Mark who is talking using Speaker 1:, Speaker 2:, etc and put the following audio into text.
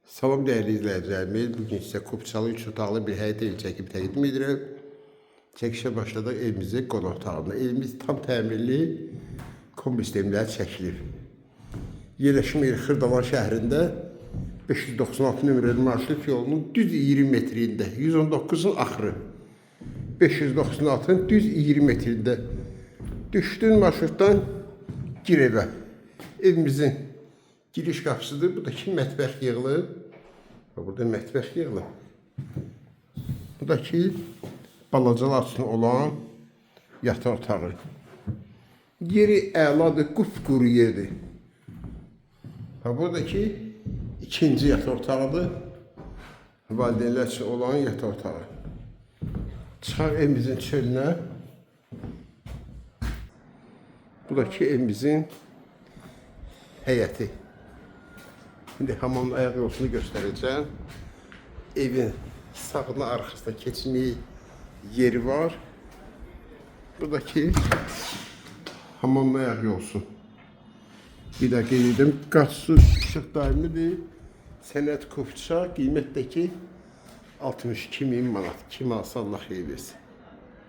Speaker 1: Salam değerli izleyicilerimiz. Bugün size Kupçalı 3 otaqlı bir həyət evi çəkib təqdim edirəm. Çəkişə başladıq evimizin qonaq otağında. Evimiz tam təmirli kombislemlər çəkilir. Yerləşim yeri Xırdavan şəhrində 596 nömrəli marşrut yolunun düz 20 metrində, 119'un axırı. 596'ın düz 20 metrində. Düşdüyün marşrutdan gir evə. Evimizin giriş qapısıdır. Buradakı mətbəx yığılıb. Burada mətbəx yığılıb. Buradakı balacalar üçün olan yataq otağı. Yeri əladır, qupquru yerdir. Buradakı ikinci yataq otağıdır. Valideynlər üçün olan yataq otağı. Çıxaq evimizin çölünə. Buradakı evimizin həyəti. Şimdi hamamın ayak yolunu göstereceğim. Evin sağına arkasında keçmək yeri var. Buradaki hamamın ayak yolsu. Bir də qeyd edim, qaz su işıq daimidir. Sənət Kupça qiymətdəki 62.000 manat. Kim alsa Allah xeyir versin.